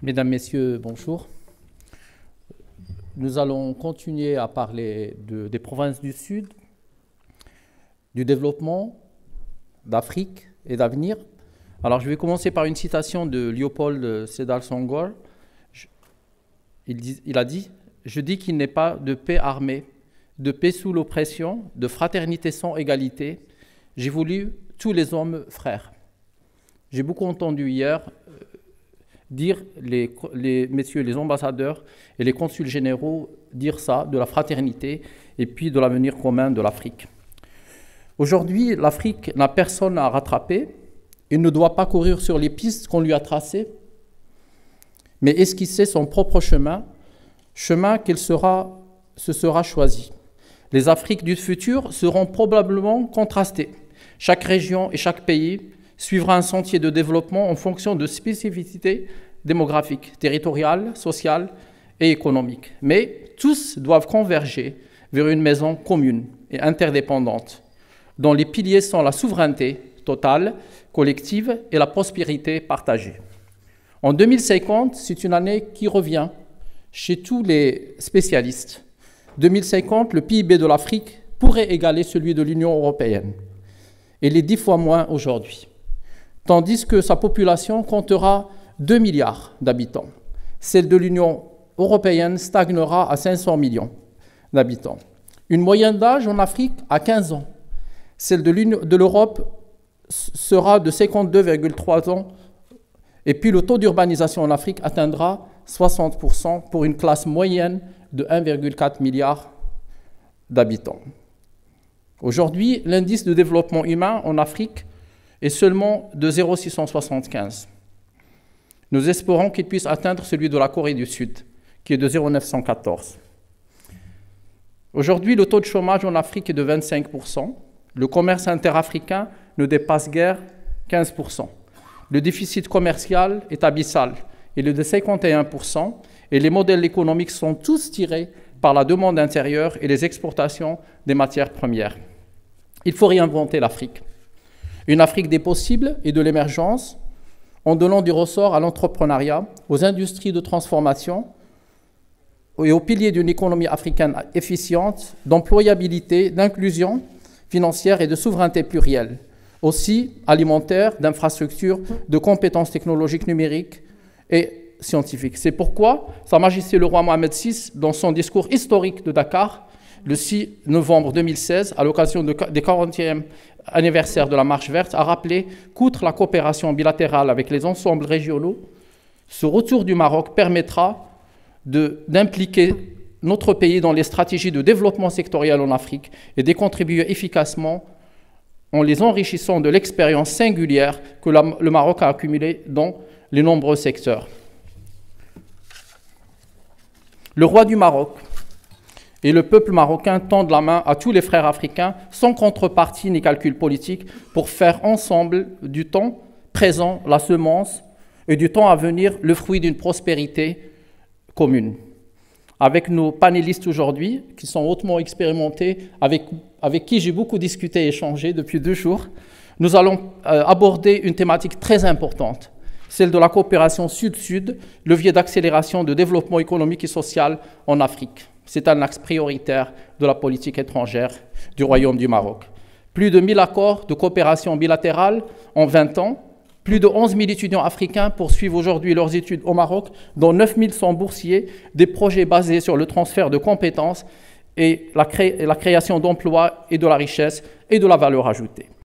Mesdames, Messieurs, bonjour. Nous allons continuer à parler des provinces du Sud, du développement, d'Afrique et d'avenir. Alors, je vais commencer par une citation de Léopold Sédar Senghor. Il a dit « Je dis qu'il n'est pas de paix armée, de paix sous l'oppression, de fraternité sans égalité. J'ai voulu tous les hommes frères. » J'ai beaucoup entendu hier dire les messieurs les ambassadeurs et les consuls généraux dire ça, de la fraternité et puis de l'avenir commun de l'Afrique. Aujourd'hui, l'Afrique n'a personne à rattraper et ne doit pas courir sur les pistes qu'on lui a tracées, mais esquisser son propre chemin qu'il se sera choisi. Les Afriques du futur seront probablement contrastées. Chaque région et chaque pays suivra un sentier de développement en fonction de spécificités démographiques, territoriales, sociales et économiques. Mais tous doivent converger vers une maison commune et interdépendante, dont les piliers sont la souveraineté totale, collective et la prospérité partagée. En 2050, c'est une année qui revient chez tous les spécialistes. 2050, le PIB de l'Afrique pourrait égaler celui de l'Union européenne. Et il est 10 fois moins aujourd'hui, tandis que sa population comptera 2 milliards d'habitants. Celle de l'Union européenne stagnera à 500 millions d'habitants. Une moyenne d'âge en Afrique à 15 ans. Celle de l'Europe sera de 52,3 ans. Et puis le taux d'urbanisation en Afrique atteindra 60% pour une classe moyenne de 1,4 milliard d'habitants. Aujourd'hui, l'indice de développement humain en Afrique est seulement de 0,675. Nous espérons qu'il puisse atteindre celui de la Corée du Sud, qui est de 0,914. Aujourd'hui, le taux de chômage en Afrique est de 25%. Le commerce interafricain ne dépasse guère 15%. Le déficit commercial est abyssal, il est de 51%, et les modèles économiques sont tous tirés par la demande intérieure et les exportations des matières premières. Il faut réinventer l'Afrique. Une Afrique des possibles et de l'émergence, en donnant du ressort à l'entrepreneuriat, aux industries de transformation et aux piliers d'une économie africaine efficiente, d'employabilité, d'inclusion financière et de souveraineté plurielle, aussi alimentaire, d'infrastructures, de compétences technologiques numériques et scientifiques. C'est pourquoi Sa Majesté le roi Mohamed VI, dans son discours historique de Dakar, le 6 novembre 2016, à l'occasion des 40e anniversaire de la Marche verte, a rappelé qu'outre la coopération bilatérale avec les ensembles régionaux, ce retour du Maroc permettra d'impliquer notre pays dans les stratégies de développement sectoriel en Afrique et d'y contribuer efficacement en les enrichissant de l'expérience singulière que le Maroc a accumulée dans les nombreux secteurs. Le roi du Maroc et le peuple marocain tendent la main à tous les frères africains sans contrepartie ni calcul politique pour faire ensemble du temps présent la semence et du temps à venir le fruit d'une prospérité commune. Avec nos panélistes aujourd'hui, qui sont hautement expérimentés, avec qui j'ai beaucoup discuté et échangé depuis 2 jours, nous allons aborder une thématique très importante, celle de la coopération Sud-Sud, levier d'accélération de développement économique et social en Afrique. C'est un axe prioritaire de la politique étrangère du Royaume du Maroc. Plus de 1000 accords de coopération bilatérale en 20 ans. Plus de 11 000 étudiants africains poursuivent aujourd'hui leurs études au Maroc, dont 9 000 sont boursiers, des projets basés sur le transfert de compétences et la création d'emplois et de la richesse et de la valeur ajoutée.